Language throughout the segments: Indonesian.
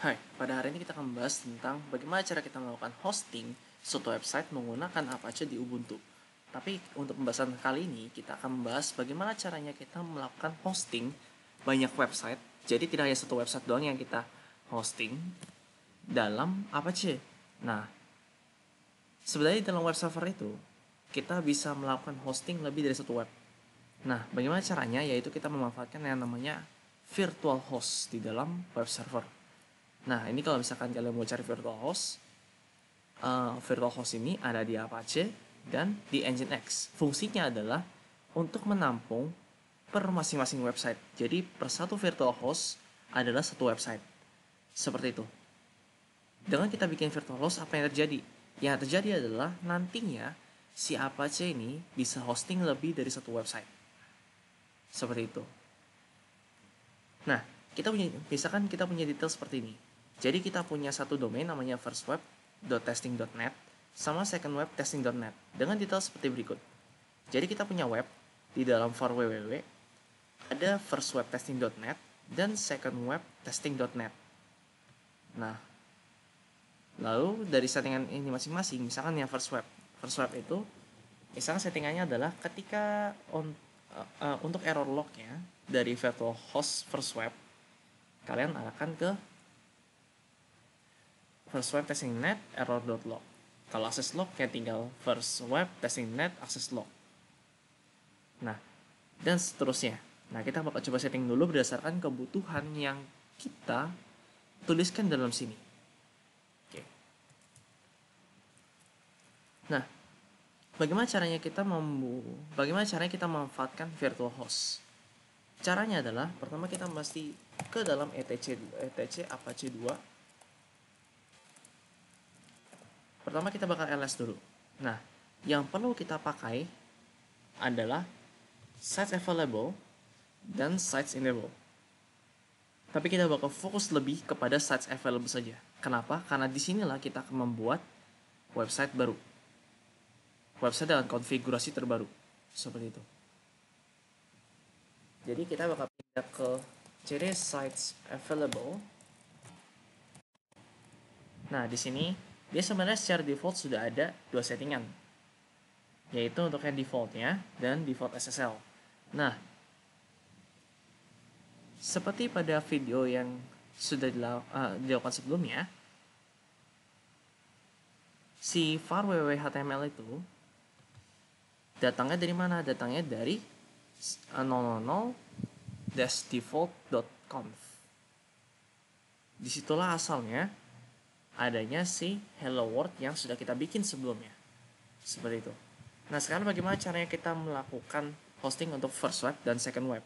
Hai, pada hari ini kita akan membahas tentang bagaimana cara kita melakukan hosting suatu website menggunakan Apache di Ubuntu. Tapi untuk pembahasan kali ini, kita akan membahas bagaimana caranya kita melakukan hosting banyak website. Jadi tidak hanya satu website doang yang kita hosting dalam Apache. Nah, sebenarnya dalam web server itu, kita bisa melakukan hosting lebih dari satu web. Nah, bagaimana caranya? Yaitu kita memanfaatkan yang namanya virtual host di dalam web server. Nah, ini kalau misalkan kalian mau cari virtual host ini ada di Apache dan di Nginx. Fungsinya adalah untuk menampung per masing-masing website. Jadi, per satu virtual host adalah satu website. Seperti itu. Dengan kita bikin virtual host, apa yang terjadi? Yang terjadi adalah nantinya si Apache ini bisa hosting lebih dari satu website. Seperti itu. Nah, misalkan kita punya detail seperti ini. Jadi kita punya satu domain namanya firstweb.testing.net sama secondwebtesting.net dengan detail seperti berikut. Jadi kita punya web di dalam for www ada firstwebtesting.net dan secondwebtesting.net. Nah, lalu dari settingan ini masing-masing, misalkan yang first web itu misalkan settingannya adalah ketika untuk error lognya dari virtual host first web, kalian arahkan ke firstwebtesting.net error.log. Kalau akses log ya tinggal firstwebtesting.net akses log. Nah, dan seterusnya. Nah, kita bakal coba setting dulu berdasarkan kebutuhan yang kita tuliskan dalam sini. Oke. Nah, bagaimana caranya kita memanfaatkan virtual host? Caranya adalah pertama kita mesti ke dalam etc Apache 2. Pertama kita bakal ls dulu. Nah, yang perlu kita pakai adalah sites available dan sites enable. Tapi kita bakal fokus lebih kepada sites available saja. Kenapa? Karena disinilah kita akan membuat website baru. Website dengan konfigurasi terbaru. Seperti itu. Jadi kita bakal pindah ke ciri sites available. Nah, di sini dia sebenarnya secara default sudah ada dua settingan, yaitu untuk yang defaultnya dan default SSL. Nah, seperti pada video yang sudah dilakukan sebelumnya, si var www.html itu datangnya dari mana? Datangnya dari 000-default.conf. Disitulah asalnya adanya si hello world yang sudah kita bikin sebelumnya. Seperti itu. Nah, sekarang bagaimana caranya kita melakukan hosting untuk first web dan second web?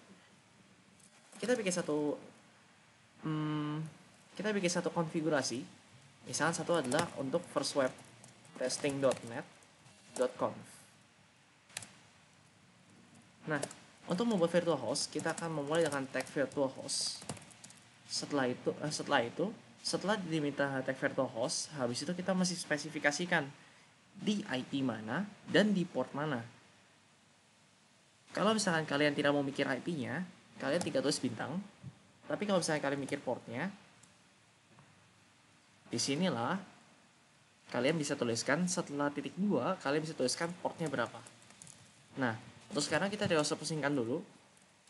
Kita bikin satu konfigurasi. Misalnya satu adalah untuk firstwebtesting.net.conf. Nah, untuk membuat virtual host, kita akan memulai dengan tag virtual host. Setelah diminta tag virtual host, habis itu kita masih spesifikasikan di IP mana dan di port mana. Kalau misalkan kalian tidak mau mikir IP-nya, kalian tinggal tulis bintang. Tapi kalau misalnya kalian mikir portnya, disinilah kalian bisa tuliskan setelah titik 2, kalian bisa tuliskan portnya berapa. Nah, untuk sekarang kita tidak usah pusingkan dulu.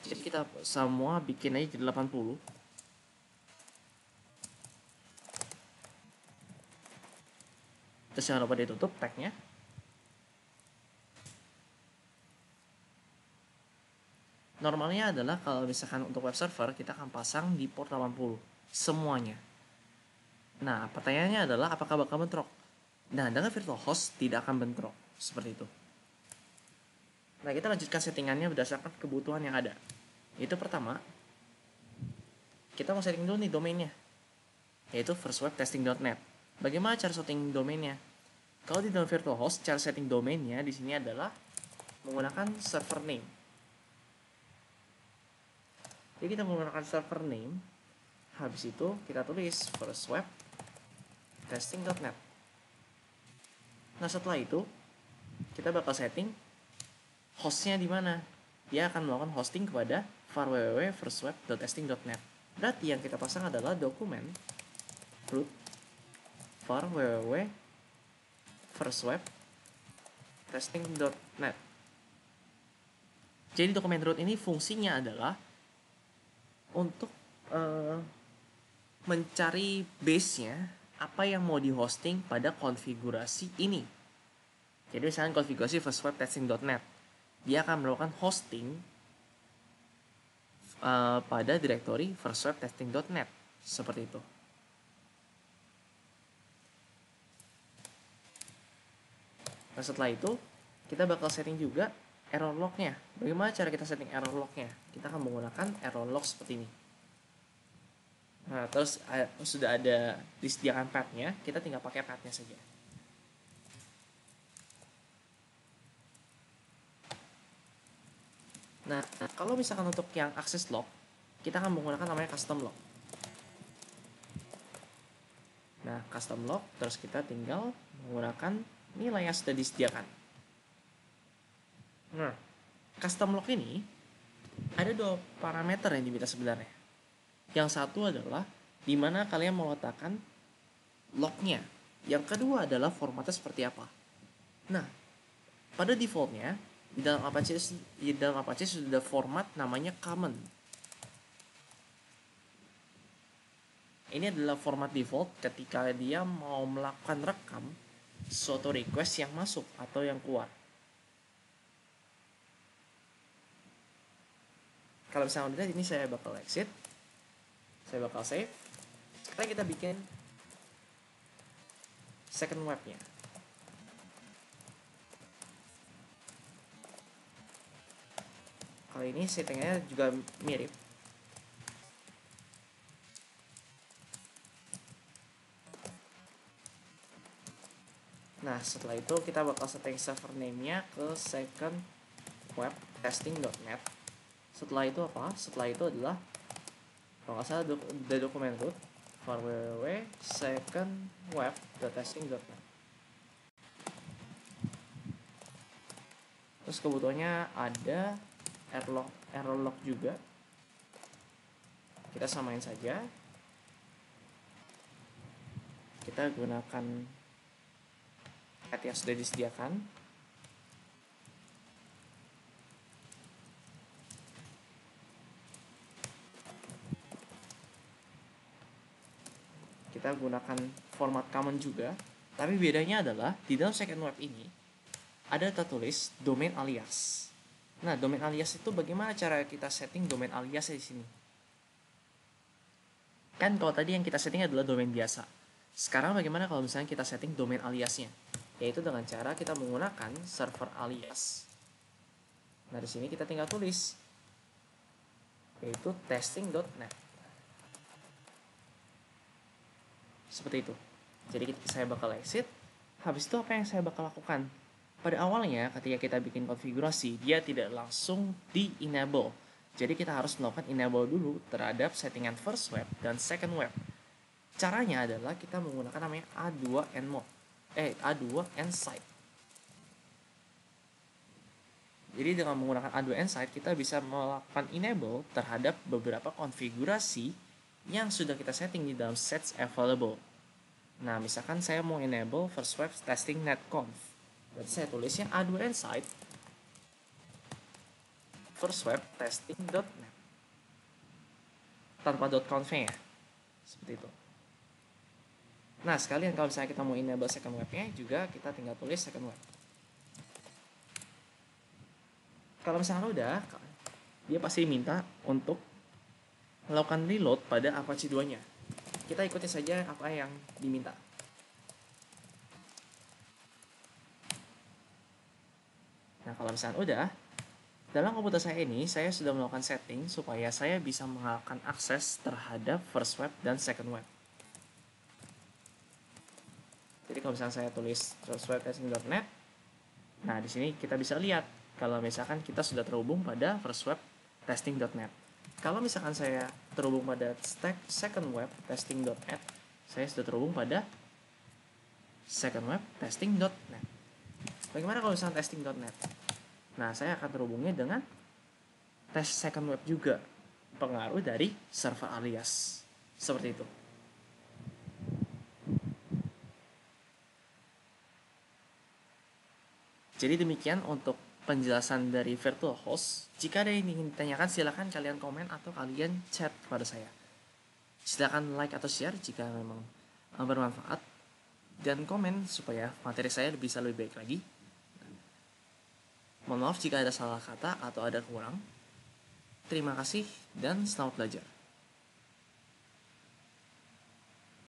Jadi kita semua bikin aja jadi 80. Terus jangan lupa ditutup tagnya. Normalnya adalah kalau misalkan untuk web server kita akan pasang di port 80 semuanya. Nah, pertanyaannya adalah apakah bakal bentrok? Nah, dengan virtual host tidak akan bentrok seperti itu. Nah, kita lanjutkan settingannya berdasarkan kebutuhan yang ada. Itu pertama, kita mau setting dulu nih domainnya, yaitu firstwebtesting.net. Bagaimana cara setting domainnya? Kalau di dalam virtual host, cara setting domainnya di sini adalah menggunakan server name. Jadi kita menggunakan server name, habis itu kita tulis firstwebtesting.net. Nah, setelah itu kita bakal setting hostnya di mana. Dia akan melakukan hosting kepada var www.firstweb.testing.net. Berarti yang kita pasang adalah dokumen root var www.firstwebtesting.net. Jadi dokumen root ini fungsinya adalah untuk mencari base-nya apa yang mau di hosting pada konfigurasi ini. Jadi misalnya konfigurasi firstwebtesting.net, dia akan melakukan hosting pada direktori firstwebtesting.net seperti itu. Nah setelah itu kita bakal setting juga error log-nya. Bagaimana cara kita setting error log-nya? Kita akan menggunakan error log seperti ini. Nah terus sudah ada disediakan path-nya, kita tinggal pakai path-nya saja. Nah kalau misalkan untuk yang access log, kita akan menggunakan namanya custom log. Nah custom log, terus kita tinggal menggunakan nilai yang sudah disediakan. Nah, custom log ini ada dua parameter yang diminta sebenarnya. Yang satu adalah di mana kalian mau letakkan lognya. Yang kedua adalah formatnya seperti apa. Nah, pada defaultnya di dalam Apache sudah format namanya common. Ini adalah format default ketika dia mau melakukan rekam suatu request yang masuk atau yang keluar. Kalau misalnya udah, ini saya bakal exit, saya bakal save. Sekarang kita bikin second webnya. Kali ini settingnya juga mirip. Nah setelah itu kita bakal setting server name-nya ke secondwebtesting.net. Setelah itu apa? Setelah itu adalah kalau nggak salah the dokumen root var www.secondwebtesting.net. Terus kebutuhannya ada error log juga. Kita samain saja. Kita gunakan path yang sudah disediakan. Kita gunakan format common juga, tapi bedanya adalah di dalam second web ini ada tertulis domain alias. Nah, domain alias itu bagaimana cara kita setting domain alias di sini? Kan kalau tadi yang kita setting adalah domain biasa. Sekarang bagaimana kalau misalnya kita setting domain aliasnya? Yaitu dengan cara kita menggunakan server alias. Nah, di sini kita tinggal tulis yaitu testing.net. Seperti itu. Jadi saya bakal exit. Habis itu apa yang saya bakal lakukan? Pada awalnya ketika kita bikin konfigurasi, dia tidak langsung di-enable. Jadi kita harus melakukan enable dulu terhadap settingan first web dan second web. Caranya adalah kita menggunakan namanya A2Nsite. Jadi dengan menggunakan A2Nsite kita bisa melakukan enable terhadap beberapa konfigurasi yang sudah kita setting di dalam sets available. Nah, misalkan saya mau enable first web testing netconf. Berarti saya tulisnya A2Nsite first web testing.net tanpa .conf-nya ya. Seperti itu. Nah, sekalian kalau misalnya kita mau enable second webnya juga kita tinggal tulis second web. Kalau misalnya udah, dia pasti minta untuk melakukan reload pada Apache 2-nya. Kita ikuti saja apa yang diminta. Nah, kalau misalnya udah, dalam komputer saya ini, saya sudah melakukan setting supaya saya bisa melakukan akses terhadap first web dan second web. Jadi kalau misalnya saya tulis firstwebtesting.net, nah di sini kita bisa lihat kalau misalkan kita sudah terhubung pada firstwebtesting.net. Kalau misalkan saya terhubung pada secondwebtesting.net, saya sudah terhubung pada secondwebtesting.net. Bagaimana kalau misalkan testing.net? Nah, saya akan terhubungnya dengan test second web juga, pengaruh dari server alias. Seperti itu. Jadi demikian untuk penjelasan dari virtual host. Jika ada yang ingin ditanyakan, silakan kalian komen atau kalian chat kepada saya. Silakan like atau share jika memang bermanfaat, dan komen supaya materi saya bisa lebih baik lagi. Mohon maaf jika ada salah kata atau ada kurang. Terima kasih dan selamat belajar.